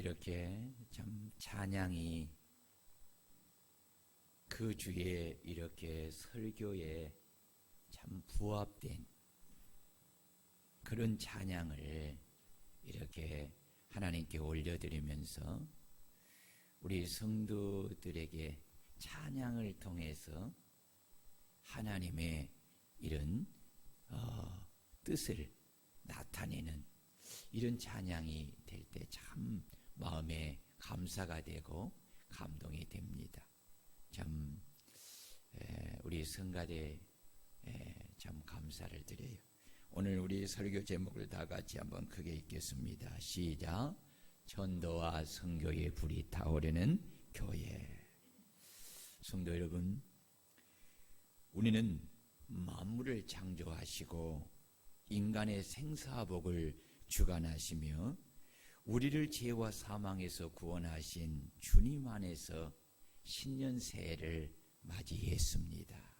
이렇게 참 찬양이 그 주에 이렇게 설교에 참 부합된 그런 찬양을 이렇게 하나님께 올려드리면서 우리 성도들에게 찬양을 통해서 하나님의 이런 뜻을 나타내는 이런 찬양이 될 때 참 마음에 감사가 되고 감동이 됩니다. 참 우리 성가대 참 감사를 드려요. 오늘 우리 설교 제목을 다 같이 한번 크게 읽겠습니다. 시작. 전도와 선교의 불이 타오르는 교회. 성도 여러분, 우리는 만물을 창조하시고 인간의 생사복을 주관하시며 우리를 죄와 사망에서 구원하신 주님 안에서 신년 새해를 맞이했습니다.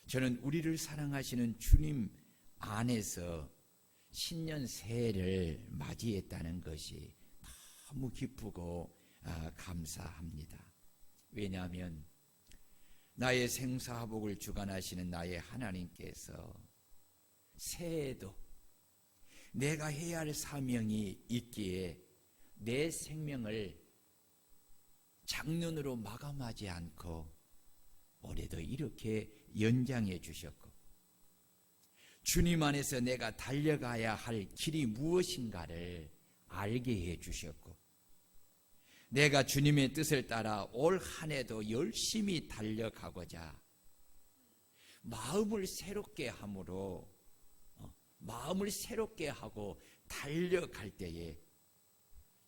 저는 우리를 사랑하시는 주님 안에서 신년 새해를 맞이했다는 것이 너무 기쁘고 감사합니다. 왜냐하면 나의 생사복을 주관하시는 나의 하나님께서 새해에도 내가 해야 할 사명이 있기에 내 생명을 작년으로 마감하지 않고 올해도 이렇게 연장해 주셨고, 주님 안에서 내가 달려가야 할 길이 무엇인가를 알게 해 주셨고, 내가 주님의 뜻을 따라 올 한 해도 열심히 달려가고자 마음을 새롭게 함으로 마음을 새롭게 하고 달려갈 때에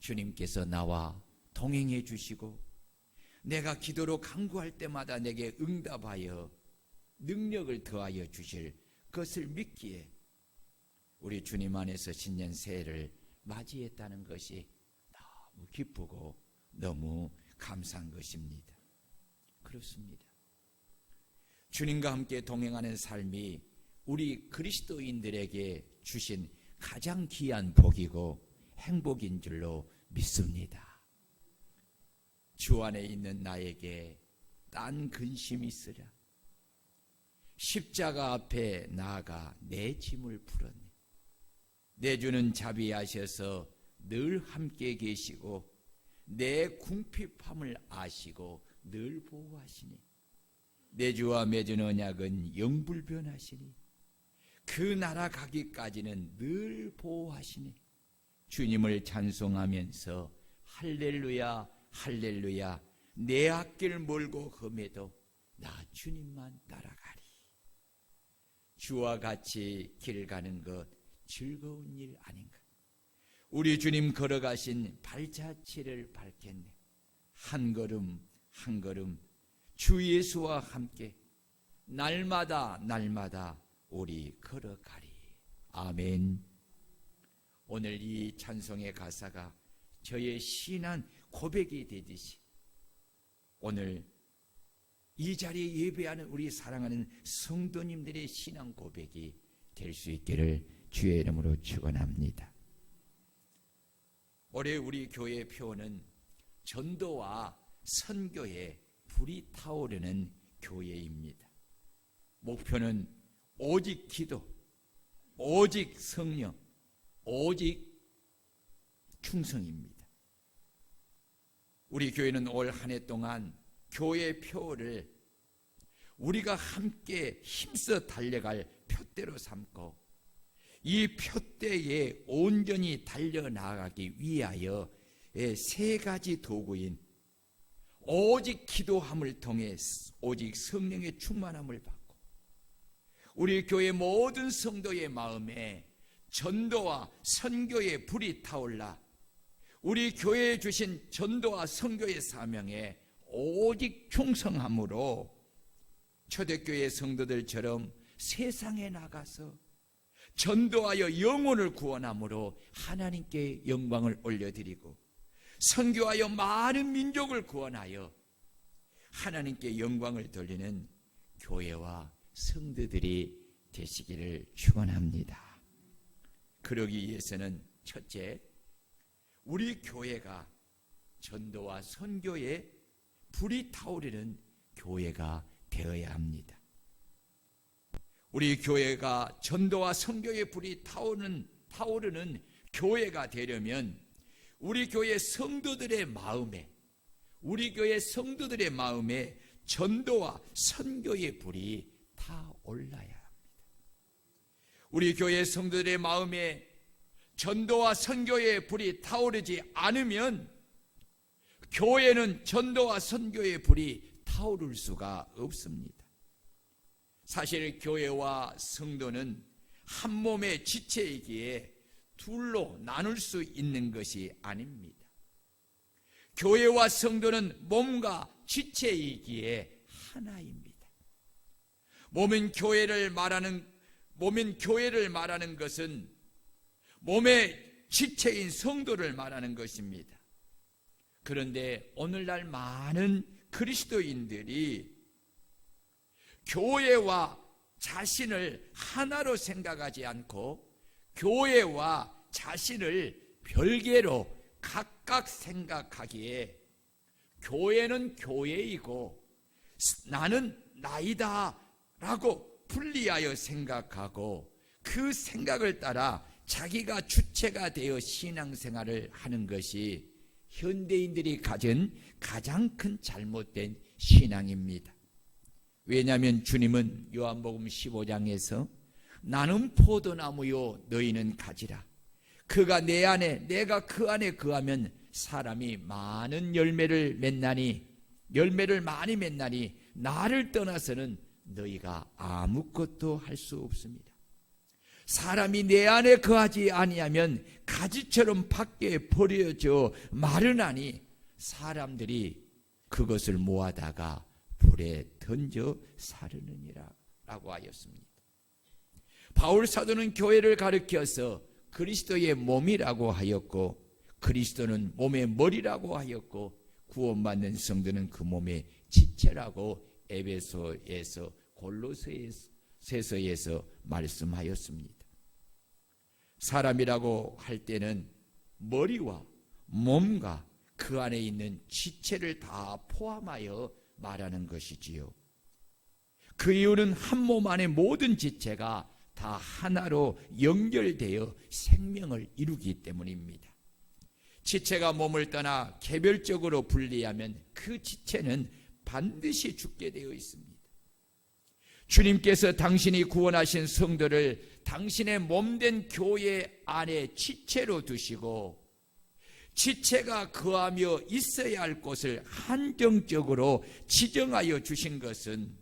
주님께서 나와 동행해 주시고 내가 기도로 간구할 때마다 내게 응답하여 능력을 더하여 주실 것을 믿기에 우리 주님 안에서 신년 새해를 맞이했다는 것이 너무 기쁘고 너무 감사한 것입니다. 그렇습니다. 주님과 함께 동행하는 삶이 우리 그리스도인들에게 주신 가장 귀한 복이고 행복인 줄로 믿습니다. 주 안에 있는 나에게 딴 근심이 있으랴. 십자가 앞에 나아가 내 짐을 풀었네. 내 주는 자비하셔서 늘 함께 계시고 내 궁핍함을 아시고 늘 보호하시니 내 주와 맺은 언약은 영불변하시니 그 나라 가기까지는 늘 보호하시니 주님을 찬송하면서 할렐루야 할렐루야 내 앞길 멀고 험해도 나 주님만 따라가리. 주와 같이 길 가는 것 즐거운 일 아닌가. 우리 주님 걸어가신 발자취를 밟겠네. 한 걸음 한 걸음 주 예수와 함께 날마다 날마다 우리 걸어가리. 아멘. 오늘 이 찬송의 가사가 저의 신한 고백이 되듯이 오늘 이 자리에 예배하는 우리 사랑하는 성도님들의 신앙 고백이 될 수 있기를 주의 이름으로 축원합니다. 올해 우리 교회의 표어는 전도와 선교에 불이 타오르는 교회입니다. 목표는 오직 기도, 오직 성령, 오직 충성입니다. 우리 교회는 올 한 해 동안 교회의 표어를 우리가 함께 힘써 달려갈 표대로 삼고 이 표대에 온전히 달려나가기 위하여 세 가지 도구인 오직 기도함을 통해 오직 성령의 충만함을 받고 우리 교회 모든 성도의 마음에 전도와 선교의 불이 타올라 우리 교회에 주신 전도와 선교의 사명에 오직 충성함으로 초대교회 성도들처럼 세상에 나가서 전도하여 영혼을 구원함으로 하나님께 영광을 올려드리고 선교하여 많은 민족을 구원하여 하나님께 영광을 돌리는 교회와 성도들이 되시기를 축원합니다. 그러기 위해서는 첫째, 우리 교회가 전도와 선교에 불이 타오르는 교회가 되어야 합니다. 우리 교회가 전도와 선교의 불이 타오르는 교회가 되려면 우리 교회 성도들의 마음에 전도와 선교의 불이 타올라야 합니다. 우리 교회 성도들의 마음에 전도와 선교의 불이 타오르지 않으면 교회는 전도와 선교의 불이 타오를 수가 없습니다. 사실 교회와 성도는 한 몸의 지체이기에 둘로 나눌 수 있는 것이 아닙니다. 교회와 성도는 몸과 지체이기에 하나입니다. 몸인 교회를 말하는 것은 몸의 지체인 성도를 말하는 것입니다. 그런데 오늘날 많은 그리스도인들이 교회와 자신을 하나로 생각하지 않고 교회와 자신을 별개로 각각 생각하기에 교회는 교회이고 나는 나이다 라고 분리하여 생각하고 그 생각을 따라 자기가 주체가 되어 신앙생활을 하는 것이 현대인들이 가진 가장 큰 잘못된 신앙입니다. 왜냐하면 주님은 요한복음 15장에서 나는 포도나무요 너희는 가지라. 그가 내 안에 내가 그 안에 거하면 사람이 많은 열매를 많이 맺나니 나를 떠나서는 너희가 아무것도 할 수 없습니다. 사람이 내 안에 거하지 아니하면 가지처럼 밖에 버려져 마르나니 사람들이 그것을 모아다가 불에 던져 사르느니라 라고 하였습니다. 바울 사도는 교회를 가리켜서 그리스도의 몸이라고 하였고 그리스도는 몸의 머리라고 하였고 구원받는 성도는 그 몸의 지체라고 에베소에서 골로새서에서 말씀하였습니다. 사람이라고 할 때는 머리와 몸과 그 안에 있는 지체를 다 포함하여 말하는 것이지요. 그 이유는 한 몸 안의 모든 지체가 다 하나로 연결되어 생명을 이루기 때문입니다. 지체가 몸을 떠나 개별적으로 분리하면 그 지체는 반드시 죽게 되어 있습니다. 주님께서 당신이 구원하신 성도를 당신의 몸된 교회 안에 지체로 두시고 지체가 거하며 있어야 할 곳을 한정적으로 지정하여 주신 것은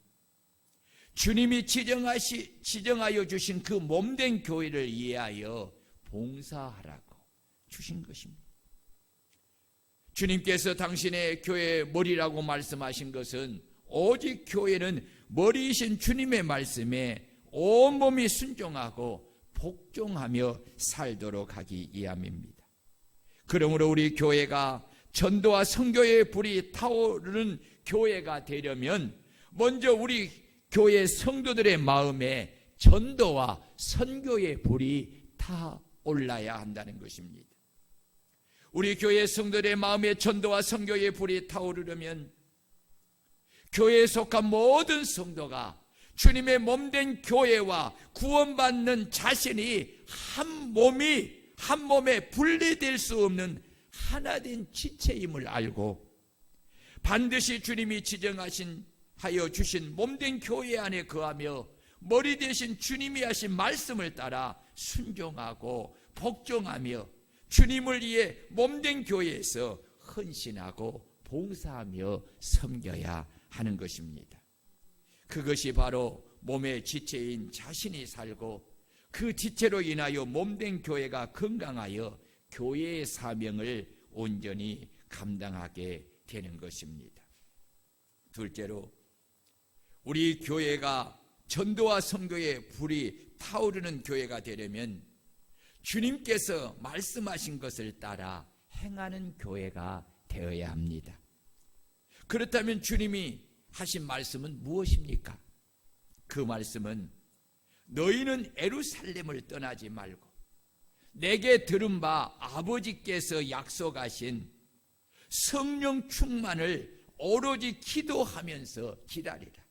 주님이 지정하여 주신 그 몸된 교회를 위하여 봉사하라고 주신 것입니다. 주님께서 당신의 교회의 머리라고 말씀하신 것은 오직 교회는 머리이신 주님의 말씀에 온몸이 순종하고 복종하며 살도록 하기 위함입니다. 그러므로 우리 교회가 전도와 선교의 불이 타오르는 교회가 되려면 먼저 우리 교회 성도들의 마음에 전도와 선교의 불이 타올라야 한다는 것입니다. 우리 교회 성도들의 마음에 전도와 선교의 불이 타오르려면 교회에 속한 모든 성도가 주님의 몸된 교회와 구원받는 자신이 한 몸에 분리될 수 없는 하나된 지체임을 알고 반드시 주님이 지정하여 주신 몸된 교회 안에 거하며 머리 대신 주님이 하신 말씀을 따라 순종하고 복종하며 주님을 위해 몸된 교회에서 헌신하고 봉사하며 섬겨야 하는 것입니다. 그것이 바로 몸의 지체인 자신이 살고 그 지체로 인하여 몸된 교회가 건강하여 교회의 사명을 온전히 감당하게 되는 것입니다. 둘째로 우리 교회가 전도와 선교의 불이 타오르는 교회가 되려면 주님께서 말씀하신 것을 따라 행하는 교회가 되어야 합니다. 그렇다면 주님이 하신 말씀은 무엇입니까? 그 말씀은 너희는 예루살렘을 떠나지 말고 내게 들은 바 아버지께서 약속하신 성령 충만을 오로지 기도하면서 기다리라.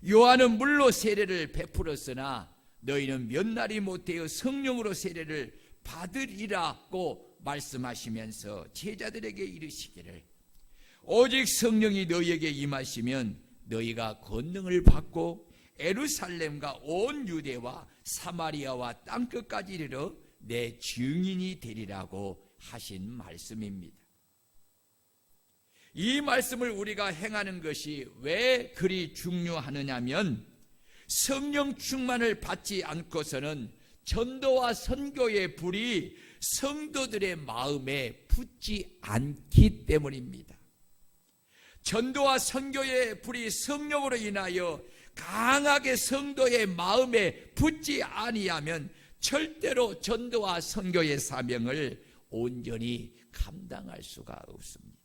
요한은 물로 세례를 베풀었으나 너희는 몇 날이 못되어 성령으로 세례를 받으리라고 말씀하시면서 제자들에게 이르시기를 오직 성령이 너희에게 임하시면 너희가 권능을 받고 예루살렘과 온 유대와 사마리아와 땅끝까지 이르러 내 증인이 되리라고 하신 말씀입니다. 이 말씀을 우리가 행하는 것이 왜 그리 중요하느냐면 성령 충만을 받지 않고서는 전도와 선교의 불이 성도들의 마음에 붙지 않기 때문입니다. 전도와 선교의 불이 성령으로 인하여 강하게 성도의 마음에 붙지 아니하면 절대로 전도와 선교의 사명을 온전히 감당할 수가 없습니다.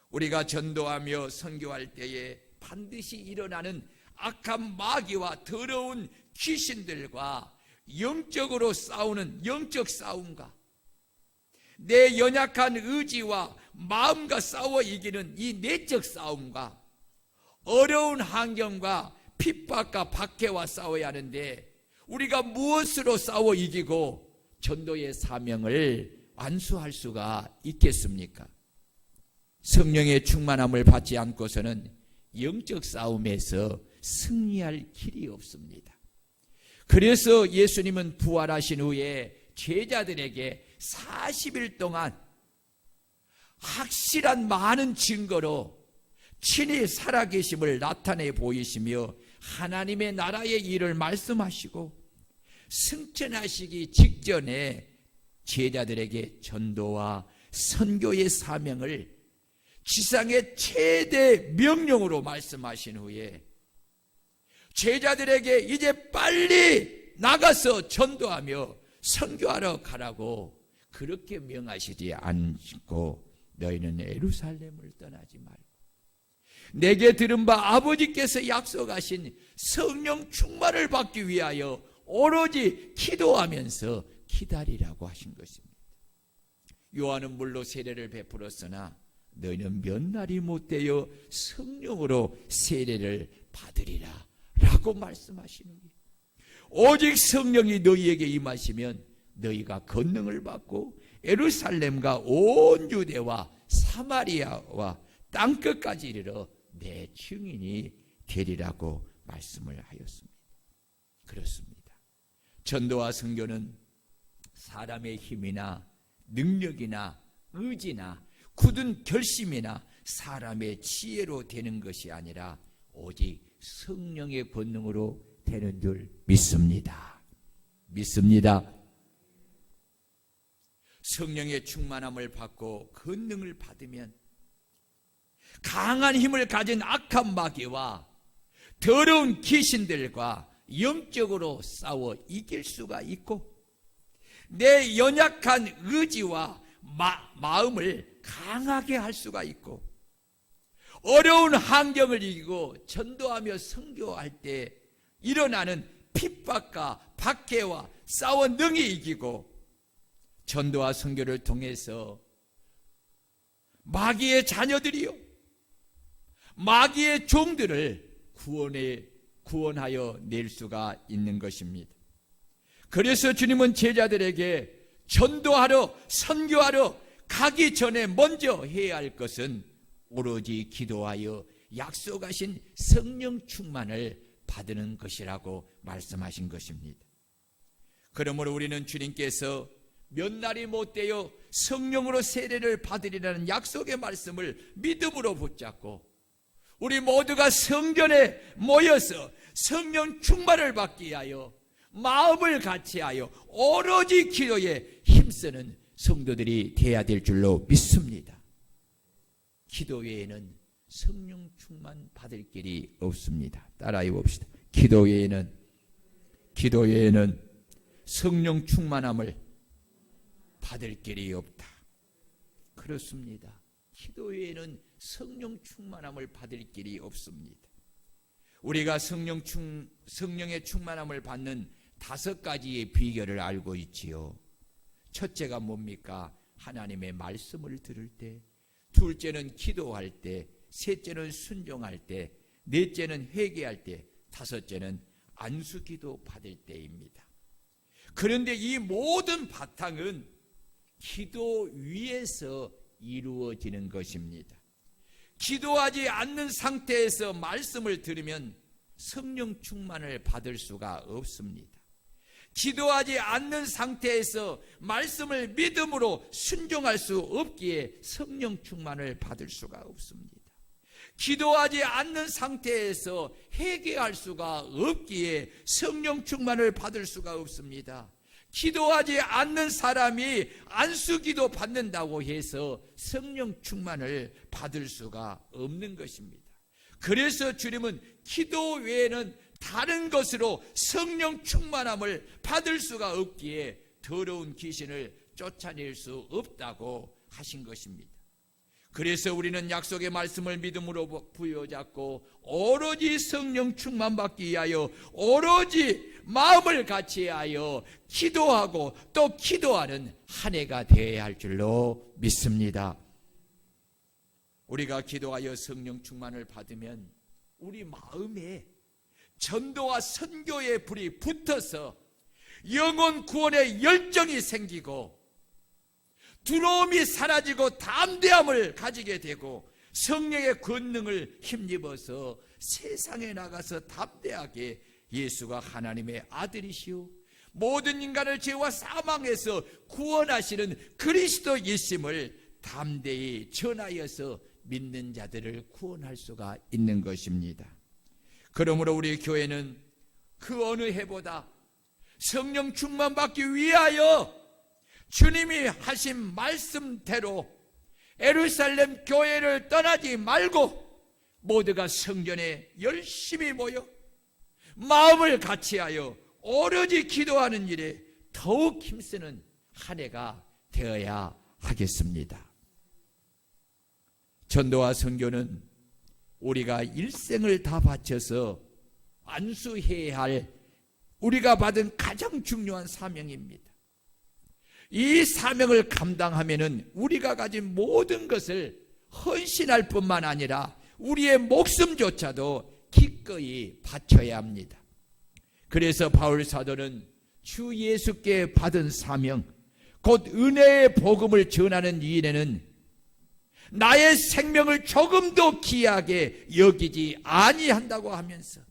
우리가 전도하며 선교할 때에 반드시 일어나는 악한 마귀와 더러운 귀신들과 영적으로 싸우는 영적 싸움과 내 연약한 의지와 마음과 싸워 이기는 이 내적 싸움과 어려운 환경과 핍박과 박해와 싸워야 하는데 우리가 무엇으로 싸워 이기고 전도의 사명을 완수할 수가 있겠습니까? 성령의 충만함을 받지 않고서는 영적 싸움에서 승리할 길이 없습니다. 그래서 예수님은 부활하신 후에 제자들에게 40일 동안 확실한 많은 증거로 친히 살아계심을 나타내 보이시며 하나님의 나라의 일을 말씀하시고 승천하시기 직전에 제자들에게 전도와 선교의 사명을 지상의 최대 명령으로 말씀하신 후에 제자들에게 이제 빨리 나가서 전도하며 선교하러 가라고 그렇게 명하시지 않고 너희는 예루살렘을 떠나지 말고 내게 들은 바 아버지께서 약속하신 성령 충만을 받기 위하여 오로지 기도하면서 기다리라고 하신 것입니다. 요한은 물로 세례를 베풀었으나 너희는 몇 날이 못되어 성령으로 세례를 받으리라 라고 말씀하시는 거예요. 오직 성령이 너희에게 임하시면 너희가 권능을 받고 예루살렘과 온 유대와 사마리아와 땅끝까지 이르러 내 증인이 되리라고 말씀을 하였습니다. 그렇습니다. 전도와 선교는 사람의 힘이나 능력이나 의지나 굳은 결심이나 사람의 지혜로 되는 것이 아니라 오직 성령의 권능으로 되는 줄 믿습니다. 믿습니다. 성령의 충만함을 받고 권능을 받으면 강한 힘을 가진 악한 마귀와 더러운 귀신들과 영적으로 싸워 이길 수가 있고 내 연약한 의지와 마음을 강하게 할 수가 있고 어려운 환경을 이기고 전도하며 선교할 때 일어나는 핍박과 박해와 싸워 능히 이기고 전도와 선교를 통해서 마귀의 자녀들이요 마귀의 종들을 구원하여 낼 수가 있는 것입니다. 그래서 주님은 제자들에게 전도하러 선교하러 가기 전에 먼저 해야 할 것은 오로지 기도하여 약속하신 성령 충만을 받는 것이라고 말씀하신 것입니다. 그러므로 우리는 주님께서 몇 날이 못되어 성령으로 세례를 받으리라는 약속의 말씀을 믿음으로 붙잡고 우리 모두가 성전에 모여서 성령 충만을 받기 위하여 마음을 같이하여 오로지 기도에 힘쓰는 성도들이 되어야 될 줄로 믿습니다. 기도 외에는 성령 충만 받을 길이 없습니다. 따라해 봅시다. 기도 외에는 성령 충만함을 받을 길이 없다. 그렇습니다. 기도 외에는 성령 충만함을 받을 길이 없습니다. 우리가 성령의 충만함을 받는 5가지의 비결을 알고 있지요. 첫째가 뭡니까? 하나님의 말씀을 들을 때, 둘째는 기도할 때, 셋째는 순종할 때, 넷째는 회개할 때, 다섯째는 안수기도 받을 때입니다. 그런데 이 모든 바탕은 기도 위에서 이루어지는 것입니다. 기도하지 않는 상태에서 말씀을 들으면 성령 충만을 받을 수가 없습니다. 기도하지 않는 상태에서 말씀을 믿음으로 순종할 수 없기에 성령 충만을 받을 수가 없습니다. 기도하지 않는 상태에서 회개할 수가 없기에 성령 충만을 받을 수가 없습니다. 기도하지 않는 사람이 안수기도 받는다고 해서 성령 충만을 받을 수가 없는 것입니다. 그래서 주님은 기도 외에는 다른 것으로 성령 충만함을 받을 수가 없기에 더러운 귀신을 쫓아낼 수 없다고 하신 것입니다. 그래서 우리는 약속의 말씀을 믿음으로 부여잡고 오로지 성령 충만받기 위하여 오로지 마음을 같이하여 기도하고 또 기도하는 한 해가 되어야 할 줄로 믿습니다. 우리가 기도하여 성령 충만을 받으면 우리 마음에 전도와 선교의 불이 붙어서 영혼 구원의 열정이 생기고 두려움이 사라지고 담대함을 가지게 되고 성령의 권능을 힘입어서 세상에 나가서 담대하게 예수가 하나님의 아들이시오 모든 인간을 죄와 사망에서 구원하시는 그리스도 예수님을 담대히 전하여서 믿는 자들을 구원할 수가 있는 것입니다. 그러므로 우리 교회는 그 어느 해보다 성령 충만 받기 위하여 주님이 하신 말씀대로 예루살렘 교회를 떠나지 말고 모두가 성전에 열심히 모여 마음을 같이하여 오로지 기도하는 일에 더욱 힘쓰는 한 해가 되어야 하겠습니다. 전도와 선교는 우리가 일생을 다 바쳐서 안수해야 할 우리가 받은 가장 중요한 사명입니다. 이 사명을 감당하면은 우리가 가진 모든 것을 헌신할 뿐만 아니라 우리의 목숨조차도 기꺼이 바쳐야 합니다. 그래서 바울 사도는 주 예수께 받은 사명, 곧 은혜의 복음을 전하는 일에는 나의 생명을 조금도 귀하게 여기지 아니한다고 하면서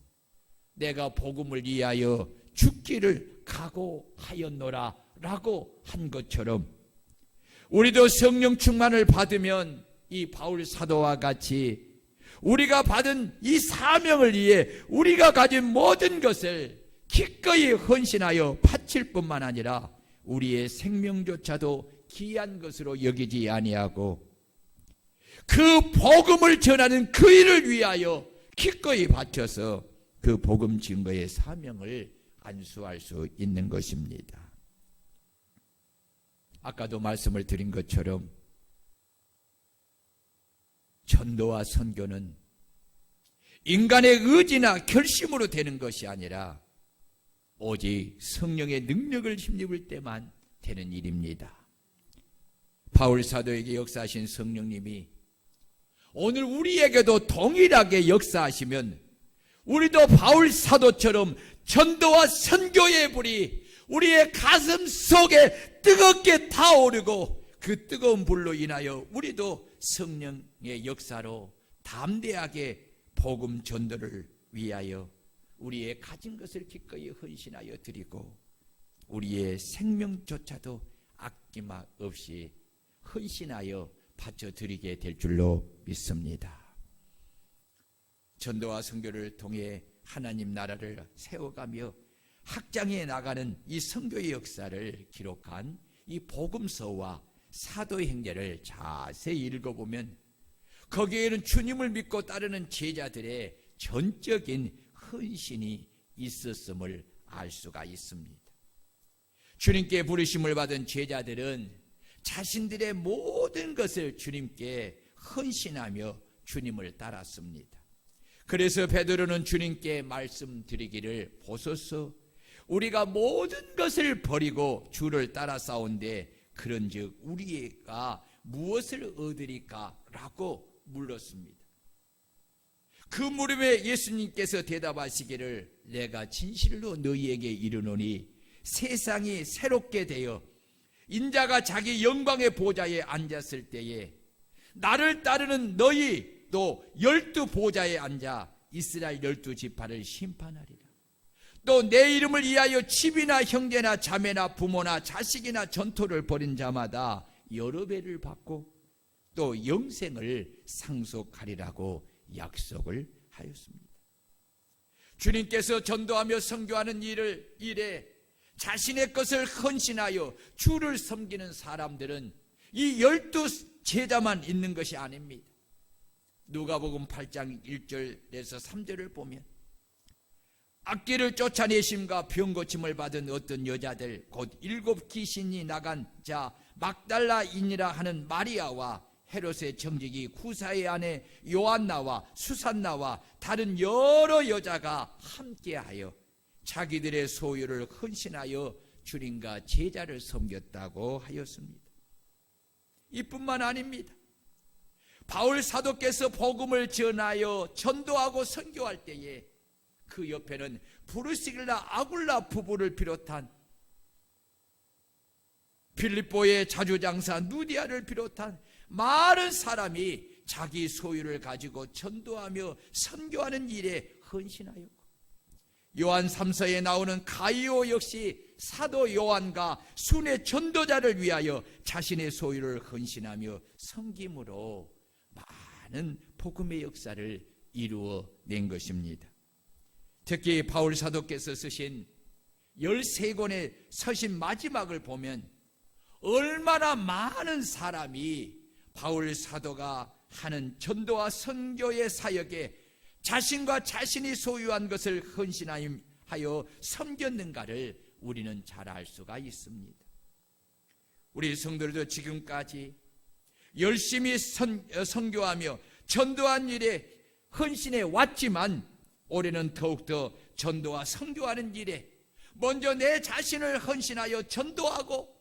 내가 복음을 위하여 죽기를 각오하였노라 라고 한 것처럼 우리도 성령 충만을 받으면 이 바울 사도와 같이 우리가 받은 이 사명을 위해 우리가 가진 모든 것을 기꺼이 헌신하여 바칠 뿐만 아니라 우리의 생명조차도 귀한 것으로 여기지 아니하고 그 복음을 전하는 그 일을 위하여 기꺼이 바쳐서 그 복음 증거의 사명을 안수할 수 있는 것입니다. 아까도 말씀을 드린 것처럼 전도와 선교는 인간의 의지나 결심으로 되는 것이 아니라 오직 성령의 능력을 힘입을 때만 되는 일입니다. 바울 사도에게 역사하신 성령님이 오늘 우리에게도 동일하게 역사하시면 우리도 바울 사도처럼 전도와 선교의 불이 우리의 가슴 속에 뜨겁게 타오르고 그 뜨거운 불로 인하여 우리도 성령의 역사로 담대하게 복음 전도를 위하여 우리의 가진 것을 기꺼이 헌신하여 드리고 우리의 생명조차도 아낌없이 헌신하여 바쳐드리게 될 줄로 믿습니다. 전도와 선교를 통해 하나님 나라를 세워가며 확장해 나가는 이 선교의 역사를 기록한 이 복음서와 사도행전을 자세히 읽어보면 거기에는 주님을 믿고 따르는 제자들의 전적인 헌신이 있었음을 알 수가 있습니다. 주님께 부르심을 받은 제자들은 자신들의 모든 것을 주님께 헌신하며 주님을 따랐습니다. 그래서 베드로는 주님께 말씀드리기를 보소서 우리가 모든 것을 버리고 주를 따라 싸운데 그런즉 우리가 무엇을 얻으리까? 라고 물었습니다. 그 물음에 예수님께서 대답하시기를 내가 진실로 너희에게 이르노니 세상이 새롭게 되어 인자가 자기 영광의 보좌에 앉았을 때에 나를 따르는 너희도 12 보좌에 앉아 이스라엘 12지파를 심판하리라. 또 내 이름을 위하여 집이나 형제나 자매나 부모나 자식이나 전토를 벌인 자마다 여러 배를 받고 또 영생을 상속하리라고 약속을 하였습니다. 주님께서 전도하며 선교하는 일에 자신의 것을 헌신하여 주를 섬기는 사람들은 이 12 제자만 있는 것이 아닙니다. 누가복음 8장 1절에서 3절을 보면 악귀를 쫓아내심과 병고침을 받은 어떤 여자들 곧 7 귀신이 나간 자 막달라인이라 하는 마리아와 헤롯의 정직이 구사의 아내 요한나와 수산나와 다른 여러 여자가 함께하여 자기들의 소유를 헌신하여 주님과 제자를 섬겼다고 하였습니다. 이뿐만 아닙니다. 바울 사도께서 복음을 전하여 전도하고 선교할 때에 그 옆에는 브루시길라 아굴라 부부를 비롯한 빌립보의 자주장사 누디아를 비롯한 많은 사람이 자기 소유를 가지고 전도하며 선교하는 일에 헌신하였고, 요한 3서에 나오는 가이오 역시 사도 요한과 순회 전도자를 위하여 자신의 소유를 헌신하며 섬김으로 많은 복음의 역사를 이루어낸 것입니다. 특히 바울 사도께서 쓰신 13권의 서신 마지막을 보면 얼마나 많은 사람이 바울 사도가 하는 전도와 선교의 사역에 자신과 자신이 소유한 것을 헌신하여 섬겼는가를 우리는 잘 알 수가 있습니다. 우리 성도들도 지금까지 열심히 선교하며 전도한 일에 헌신해 왔지만 올해는 더욱더 전도와 선교하는 일에 먼저 내 자신을 헌신하여 전도하고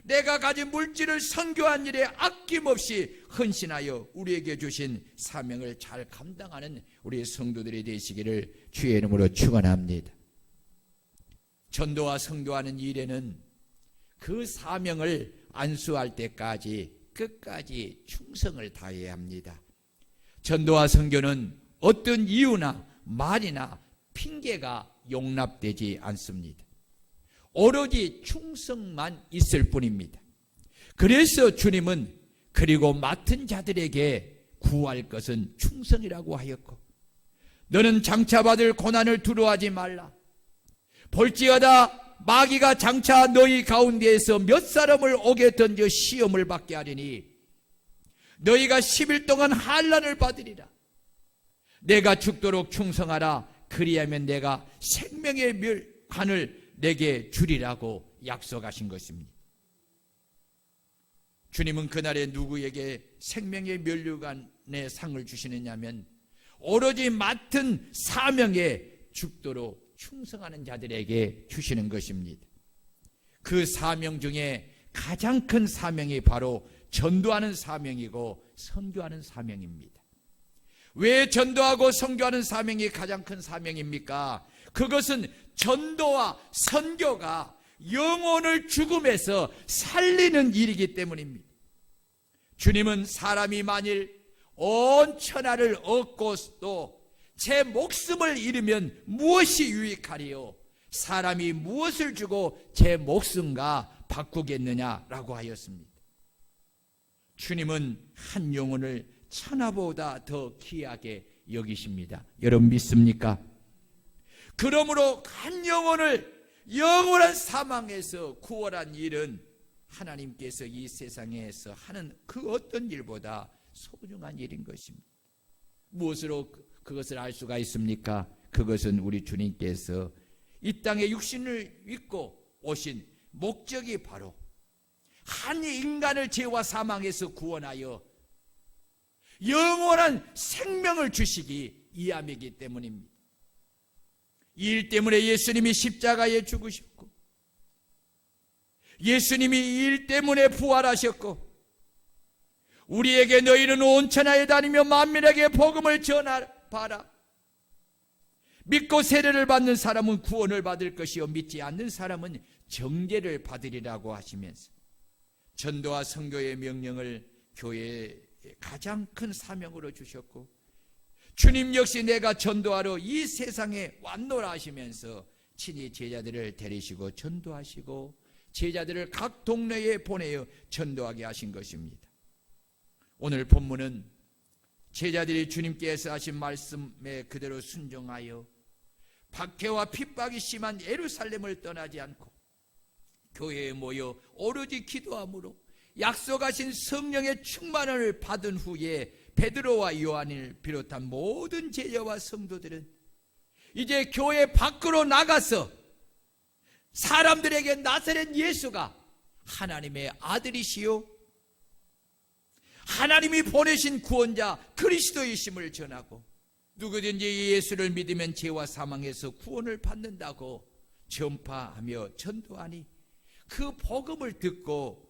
내가 가진 물질을 선교한 일에 아낌없이 헌신하여 우리에게 주신 사명을 잘 감당하는 우리 성도들이 되시기를 주의 이름으로 축원합니다. 전도와 선교하는 일에는 그 사명을 안수할 때까지 끝까지 충성을 다해야 합니다. 전도와 선교는 어떤 이유나 말이나 핑계가 용납되지 않습니다. 오로지 충성만 있을 뿐입니다. 그래서 주님은 그리고 맡은 자들에게 구할 것은 충성이라고 하였고, 너는 장차받을 고난을 두려워하지 말라. 볼지어다 마귀가 장차 너희 가운데에서 몇 사람을 옥에 던져 시험을 받게 하리니 너희가 10일 동안 환난을 받으리라. 내가 죽도록 충성하라. 그리하면 내가 생명의 관을 내게 주리라고 약속하신 것입니다. 주님은 그날에 누구에게 생명의 면류관의 상을 주시느냐면 오로지 맡은 사명에 죽도록 충성하는 자들에게 주시는 것입니다. 그 사명 중에 가장 큰 사명이 바로 전도하는 사명이고 선교하는 사명입니다. 왜 전도하고 선교하는 사명이 가장 큰 사명입니까? 그것은 전도와 선교가 영혼을 죽음에서 살리는 일이기 때문입니다. 주님은 사람이 만일 온 천하를 얻고 또 제 목숨을 잃으면 무엇이 유익하리요? 사람이 무엇을 주고 제 목숨과 바꾸겠느냐라고 하였습니다. 주님은 한 영혼을 천하보다 더 귀하게 여기십니다. 여러분 믿습니까? 그러므로 한 영혼을 영원한 사망에서 구원한 일은 하나님께서 이 세상에서 하는 그 어떤 일보다 소중한 일인 것입니다. 무엇으로 그것을 알 수가 있습니까? 그것은 우리 주님께서 이 땅에 육신을 입고 오신 목적이 바로 한 인간을 죄와 사망에서 구원하여 영원한 생명을 주시기 위함이기 때문입니다. 이 일 때문에 예수님이 십자가에 죽으셨고, 예수님이 이 일 때문에 부활하셨고, 우리에게 너희는 온 천하에 다니며 만민에게 복음을 전하라. 믿고 세례를 받는 사람은 구원을 받을 것이요 믿지 않는 사람은 정죄를 받으리라고 하시면서 전도와 선교의 명령을 교회의 가장 큰 사명으로 주셨고, 주님 역시 내가 전도하러 이 세상에 왔노라 하시면서 친히 제자들을 데리시고 전도하시고 제자들을 각 동네에 보내어 전도하게 하신 것입니다. 오늘 본문은 제자들이 주님께서 하신 말씀에 그대로 순종하여 박해와 핍박이 심한 예루살렘을 떠나지 않고 교회에 모여 오로지 기도함으로 약속하신 성령의 충만을 받은 후에 베드로와 요한을 비롯한 모든 제자와 성도들은 이제 교회 밖으로 나가서 사람들에게 나사렛 예수가 하나님의 아들이시요 하나님이 보내신 구원자 그리스도이심을 전하고 누구든지 예수를 믿으면 죄와 사망에서 구원을 받는다고 전파하며 전도하니 그 복음을 듣고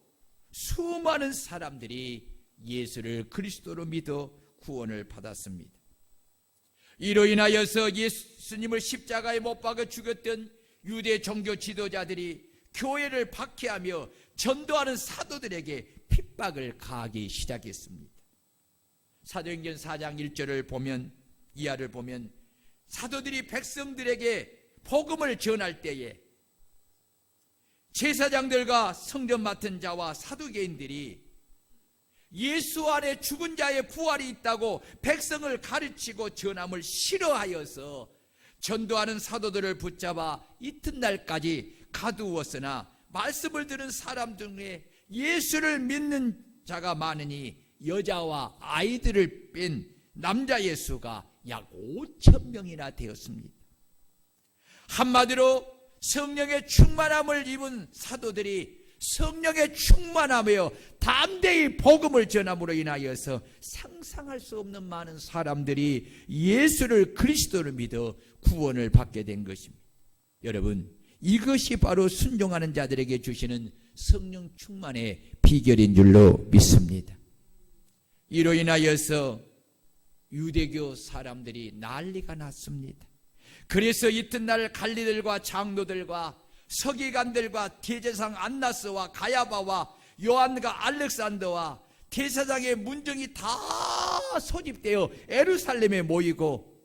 수많은 사람들이 예수를 그리스도로 믿어 구원을 받았습니다. 이로 인하여서 예수님을 십자가에 못 박아 죽였던 유대 종교 지도자들이 교회를 박해하며 전도하는 사도들에게 핍박을 가하기 시작했습니다. 사도행전 4장 1절을 보면, 이하를 보면 사도들이 백성들에게 복음을 전할 때에 제사장들과 성전 맡은 자와 사두개인들이 예수 안에 죽은 자의 부활이 있다고 백성을 가르치고 전함을 싫어하여서 전도하는 사도들을 붙잡아 이튿날까지 가두었으나 말씀을 들은 사람 중에 예수를 믿는 자가 많으니 여자와 아이들을 뺀 남자의 수가 약 5,000명이나 되었습니다. 한마디로 성령의 충만함을 입은 사도들이 성령의 충만함이여 담대히 복음을 전함으로 인하여서 상상할 수 없는 많은 사람들이 예수를 그리스도로 믿어 구원을 받게 된 것입니다. 여러분, 이것이 바로 순종하는 자들에게 주시는 성령 충만의 비결인 줄로 믿습니다. 이로 인하여서 유대교 사람들이 난리가 났습니다. 그래서 이튿날 관리들과 장로들과 서기관들과 대제사장 안나스와 가야바와 요한과 알렉산더와 대제사장의 문정이 다 소집되어 예루살렘에 모이고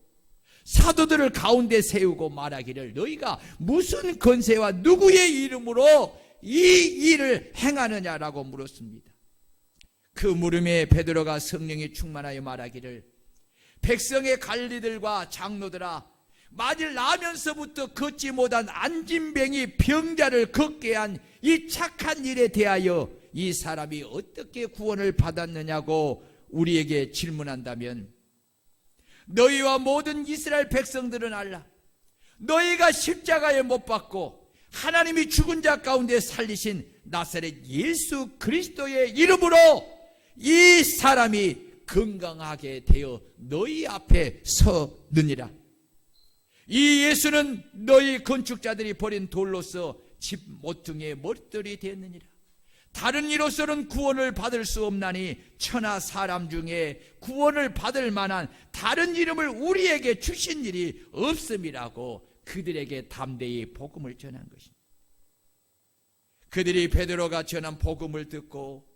사도들을 가운데 세우고 말하기를 너희가 무슨 권세와 누구의 이름으로 이 일을 행하느냐라고 물었습니다. 그 물음에 베드로가 성령이 충만하여 말하기를 백성의 관리들과 장로들아, 맞을 나면서부터 걷지 못한 안진뱅이 병자를 걷게 한 이 착한 일에 대하여 이 사람이 어떻게 구원을 받았느냐고 우리에게 질문한다면 너희와 모든 이스라엘 백성들은 알라. 너희가 십자가에 못 박고 하나님이 죽은 자 가운데 살리신 나사렛 예수 그리스도의 이름으로 이 사람이 건강하게 되어 너희 앞에 서느니라. 이 예수는 너희 건축자들이 버린 돌로서 집 모퉁이의 머릿돌이 되었느니라. 다른 이로서는 구원을 받을 수 없나니 천하 사람 중에 구원을 받을 만한 다른 이름을 우리에게 주신 일이 없음이라고 그들에게 담대히 복음을 전한 것입니다. 그들이 베드로가 전한 복음을 듣고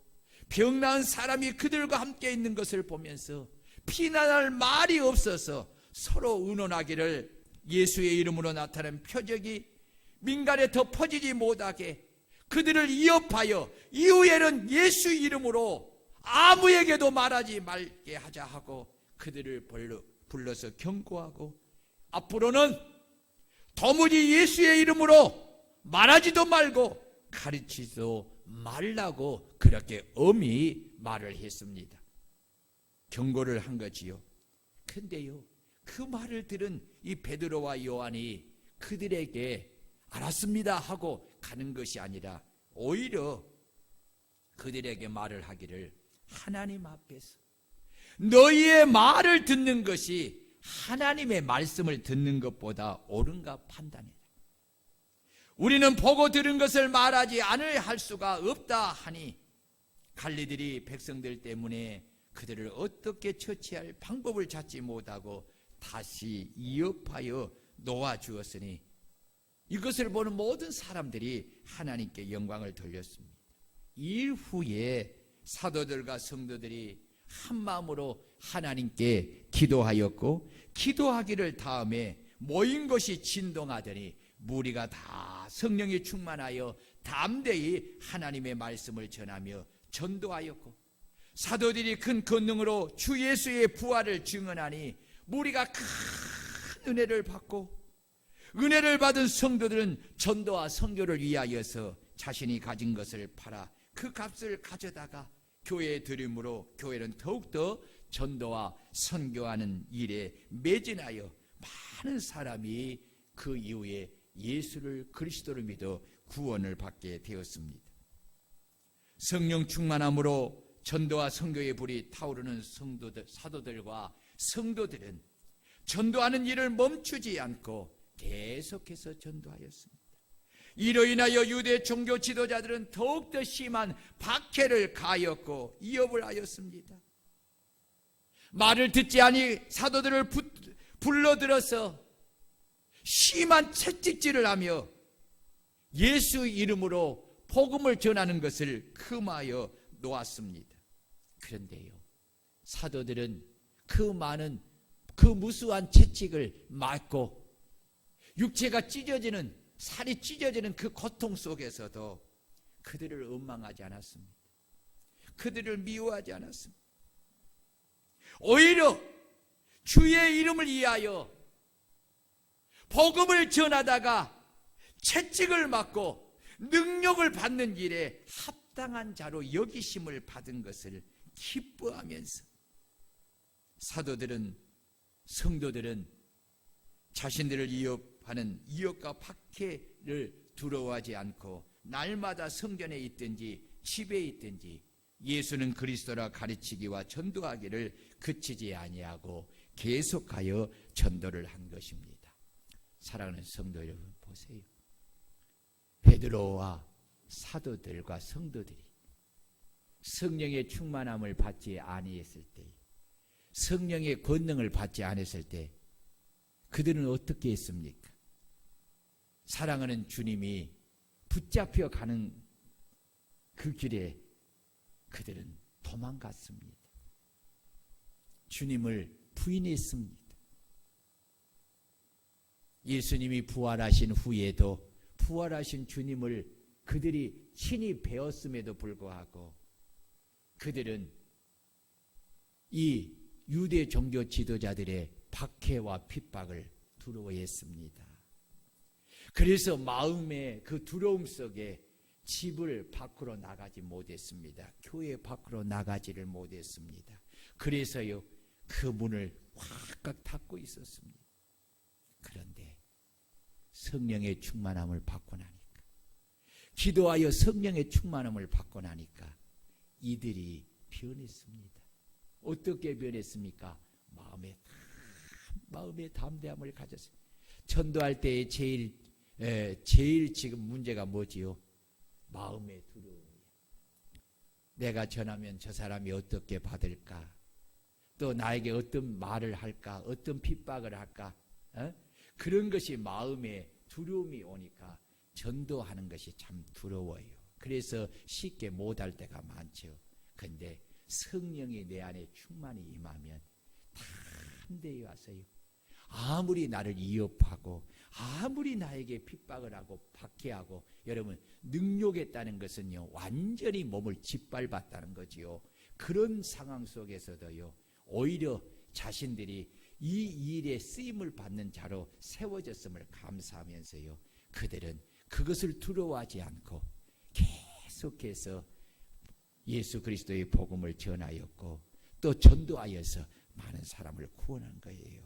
병나은 사람이 그들과 함께 있는 것을 보면서 피난할 말이 없어서 서로 의논하기를 예수의 이름으로 나타난 표적이 민간에 더 퍼지지 못하게 그들을 위협하여 이후에는 예수 이름으로 아무에게도 말하지 말게 하자 하고 그들을 불러서 경고하고 앞으로는 도무지 예수의 이름으로 말하지도 말고 가르치지도 말라고 그렇게 엄히 말을 했습니다. 경고를 한 거지요. 근데요, 그 말을 들은 이 베드로와 요한이 그들에게 알았습니다 하고 가는 것이 아니라 오히려 그들에게 말을 하기를 하나님 앞에서 너희의 말을 듣는 것이 하나님의 말씀을 듣는 것보다 옳은가 판단해라. 우리는 보고 들은 것을 말하지 않을 할 수가 없다 하니 관리들이 백성들 때문에 그들을 어떻게 처치할 방법을 찾지 못하고 다시 이업하여 놓아주었으니 이것을 보는 모든 사람들이 하나님께 영광을 돌렸습니다. 이후에 사도들과 성도들이 한 마음으로 하나님께 기도하였고 기도하기를 다음에 모인 것이 진동하더니 무리가 다 성령이 충만하여 담대히 하나님의 말씀을 전하며 전도하였고 사도들이 큰 권능으로 주 예수의 부활을 증언하니 무리가 큰 은혜를 받고 은혜를 받은 성도들은 전도와 선교를 위하여서 자신이 가진 것을 팔아 그 값을 가져다가 교회에 드림으로 교회는 더욱더 전도와 선교하는 일에 매진하여 많은 사람이 그 이후에 예수를 그리스도를 믿어 구원을 받게 되었습니다. 성령 충만함으로 전도와 선교의 불이 타오르는 사도들과 성도들은 전도하는 일을 멈추지 않고 계속해서 전도하였습니다. 이로 인하여 유대 종교 지도자들은 더욱더 심한 박해를 가하였고 이업을 하였습니다. 말을 듣지 아니 사도들을 불러들어서 심한 채찍질을 하며 예수 이름으로 복음을 전하는 것을 금하여 놓았습니다. 그런데요, 사도들은 그 많은 그 무수한 채찍을 맞고 육체가 찢어지는 살이 찢어지는 그 고통 속에서도 그들을 원망하지 않았습니다. 그들을 미워하지 않았습니다. 오히려 주의 이름을 위하여 복음을 전하다가 채찍을 맞고 능력을 받는 일에 합당한 자로 여기심을 받은 것을 기뻐하면서 사도들은 성도들은 자신들을 이업하는 이업과 박해를 두려워하지 않고 날마다 성전에 있든지 집에 있든지 예수는 그리스도라 가르치기와 전도하기를 그치지 아니하고 계속하여 전도를 한 것입니다. 사랑하는 성도 여러분, 보세요. 베드로와 사도들과 성도들이 성령의 충만함을 받지 아니했을 때, 성령의 권능을 받지 않았을 때 그들은 어떻게 했습니까? 사랑하는 주님이 붙잡혀 가는 그 길에 그들은 도망갔습니다. 주님을 부인했습니다. 예수님이 부활하신 후에도 부활하신 주님을 그들이 친히 배웠음에도 불구하고 그들은 이 유대 종교 지도자들의 박해와 핍박을 두려워했습니다. 그래서 마음의 그 두려움 속에 집을 밖으로 나가지 못했습니다. 교회 밖으로 나가지를 못했습니다. 그래서요, 그 문을 확 닫고 있었습니다. 그런데 성령의 충만함을 받고 나니까, 기도하여 성령의 충만함을 받고 나니까 이들이 변했습니다. 어떻게 변했습니까? 마음의 담대함을 가졌어요. 전도할 때의 제일 지금 문제가 뭐지요? 마음의 두려움이에요. 내가 전하면 저 사람이 어떻게 받을까? 또 나에게 어떤 말을 할까? 어떤 핍박을 할까? 그런 것이 마음에 두려움이 오니까 전도하는 것이 참 두려워요. 그래서 쉽게 못할 때가 많죠. 그런데 성령이 내 안에 충만히 임하면 담대히 와서요, 아무리 나를 이업하고 아무리 나에게 핍박을 하고 박해하고, 여러분, 능욕했다는 것은요, 완전히 몸을 짓밟았다는 거지요. 그런 상황 속에서도요, 오히려 자신들이 이 일에 쓰임을 받는 자로 세워졌음을 감사하면서요, 그들은 그것을 두려워하지 않고 계속해서 예수 그리스도의 복음을 전하였고 또 전도하여서 많은 사람을 구원한 거예요.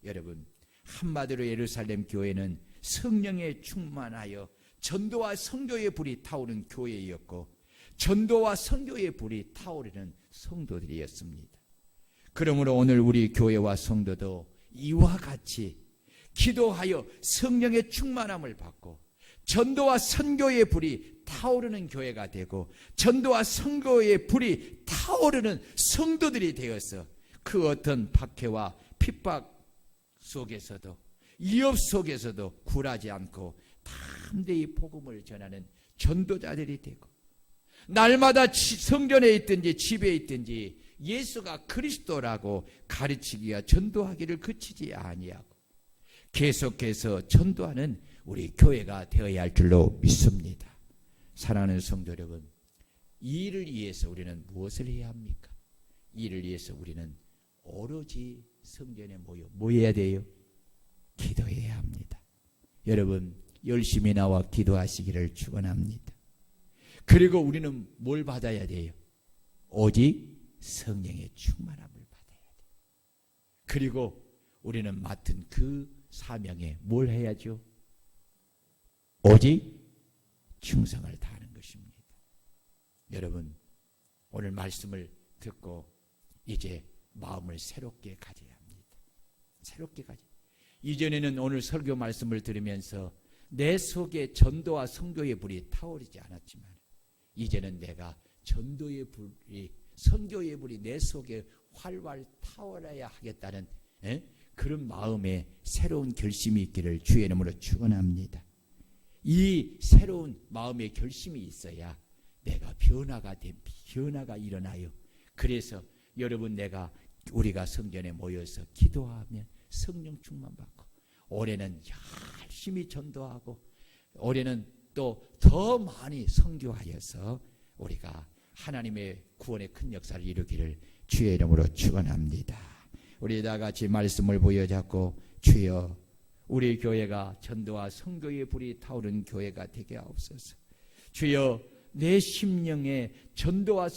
여러분, 한마디로 예루살렘 교회는 성령에 충만하여 전도와 선교의 불이 타오른 교회였고 전도와 선교의 불이 타오르는 성도들이었습니다. 그러므로 오늘 우리 교회와 성도도 이와 같이 기도하여 성령의 충만함을 받고 전도와 선교의 불이 타오르는 교회가 되고 전도와 선교의 불이 타오르는 성도들이 되어서 그 어떤 박해와 핍박 속에서도 위협 속에서도 굴하지 않고 담대히 복음을 전하는 전도자들이 되고 날마다 성전에 있든지 집에 있든지 예수가 그리스도라고 가르치기와 전도하기를 그치지 아니하고 계속해서 전도하는 우리 교회가 되어야 할 줄로 믿습니다. 사랑하는 성도 여러분, 이 일을 위해서 우리는 무엇을 해야 합니까? 이 일을 위해서 우리는 오로지 성전에 뭐 해야 돼요? 기도해야 합니다. 여러분 열심히 나와 기도하시기를 축원합니다. 그리고 우리는 뭘 받아야 돼요? 오직 성령의 충만함을 받아야 돼요. 그리고 우리는 맡은 그 사명에 뭘 해야죠? 오직 충성을 다하는 것입니다. 여러분 오늘 말씀을 듣고 이제 마음을 새롭게 가져야 합니다. 새롭게 가져. 이전에는 오늘 설교 말씀을 들으면서 내 속에 전도와 선교의 불이 타오르지 않았지만 이제는 내가 전도의 불이 선교의 불이 내 속에 활활 타오르야 하겠다는 그런 마음에 새로운 결심이 있기를 주의 이름으로 축원합니다. 이 새로운 마음의 결심이 있어야 내가 변화가 일어나요. 그래서 여러분 우리가 성전에 모여서 기도하면 성령 충만 받고 올해는 열심히 전도하고 올해는 또 더 많이 선교하여서 우리가 하나님의 구원의 큰 역사를 이루기를 주의 이름으로 축원합니다. 우리 다 같이 말씀을 부여잡고 주여 우리 교회가 전도와 선교의 불이 타오른 교회가 되게 하옵소서. 주여 내 심령에 전도와